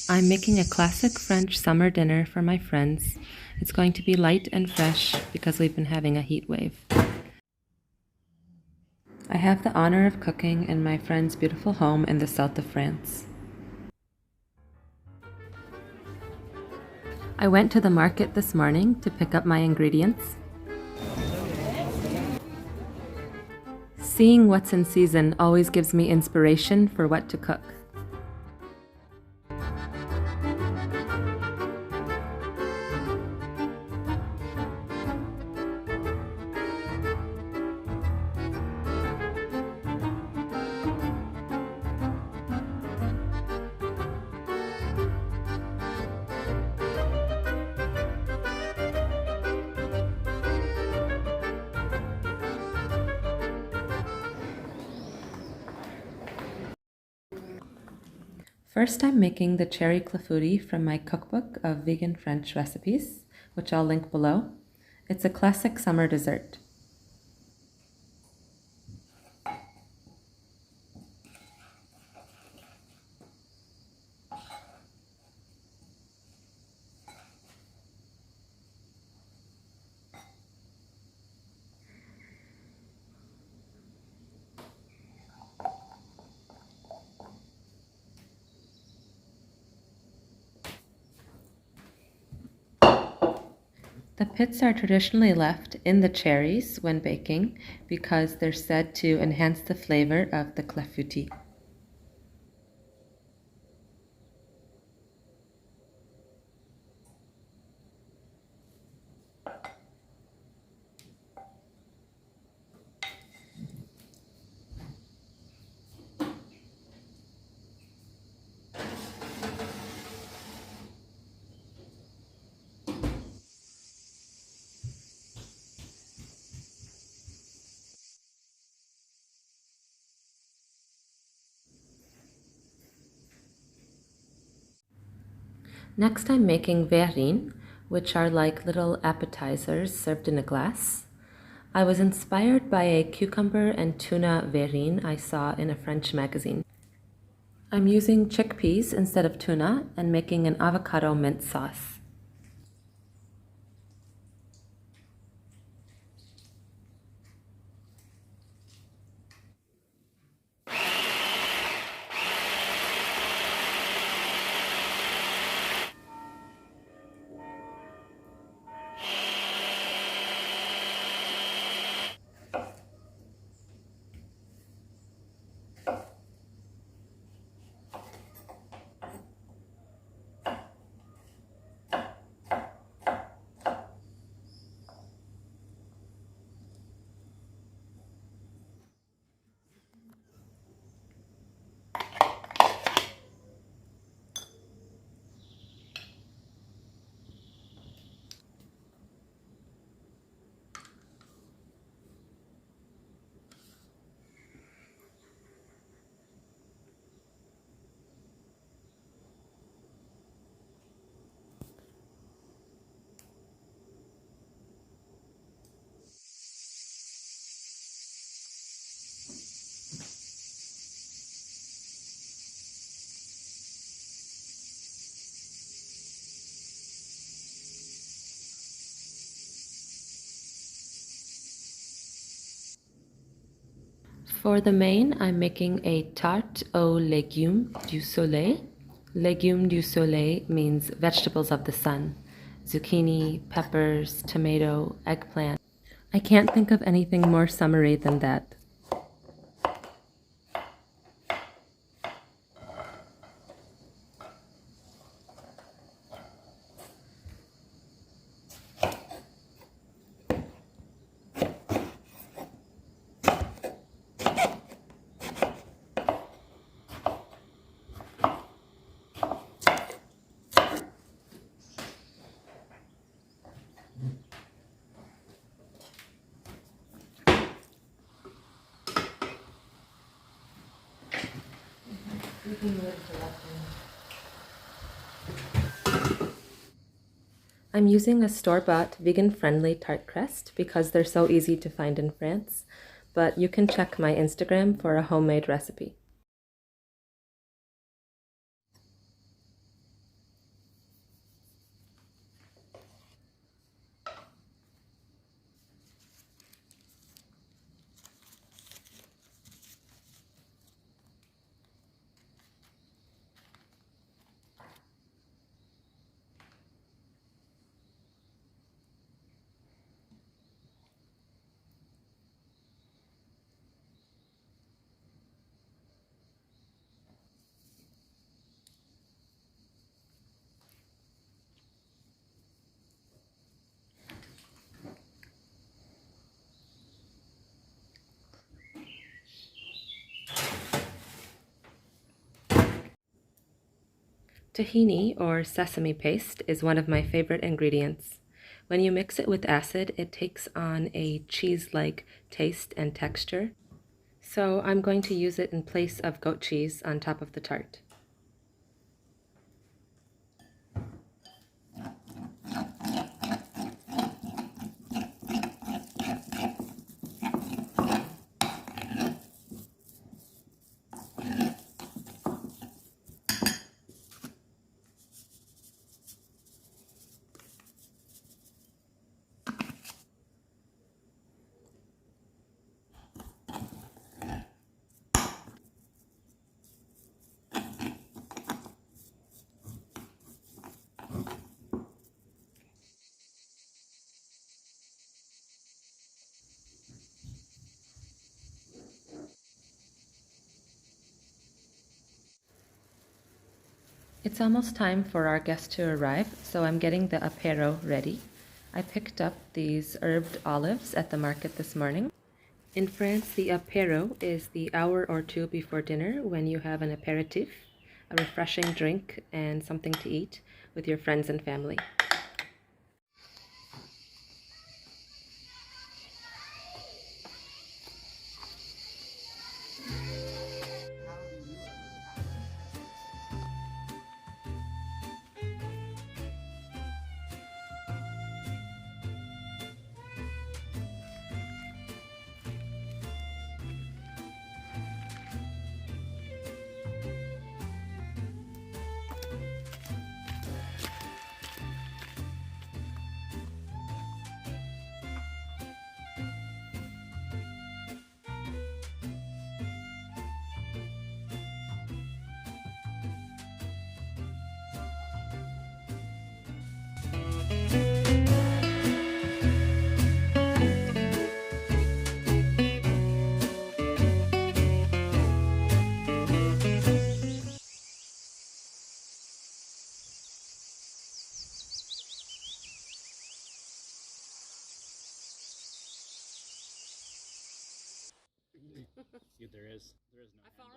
I'm making a classic French summer dinner for my friends. It's going to be light and fresh because we've been having a heat wave. I have the honor of cooking in my friend's beautiful home in the south of France. I went to the market this morning to pick up my ingredients. Seeing what's in season always gives me inspiration for what to cook. First, I'm making the cherry clafoutis from my cookbook of vegan French recipes, which I'll link below. It's a classic summer dessert. The pits are traditionally left in the cherries when baking because they're said to enhance the flavor of the clafoutis. Next, I'm making verrines, which are like little appetizers served in a glass. I was inspired by a cucumber and tuna verrine I saw in a French magazine. I'm using chickpeas instead of tuna and making an avocado mint sauce. For the main, I'm making a tarte aux légumes du soleil. Légumes du soleil means vegetables of the sun. Zucchini, peppers, tomato, eggplant. I can't think of anything more summery than that. I'm using a store-bought vegan-friendly tart crust because they're so easy to find in France, but you can check my Instagram for a homemade recipe. Tahini, or sesame paste, is one of my favorite ingredients. When you mix it with acid, it takes on a cheese-like taste and texture. So I'm going to use it in place of goat cheese on top of the tart. It's almost time for our guest to arrive, so I'm getting the apéro ready. I picked up these herbed olives at the market this morning. In France, the apéro is the hour or two before dinner when you have an apéritif, a refreshing drink and something to eat with your friends and family. There is. There is no. I found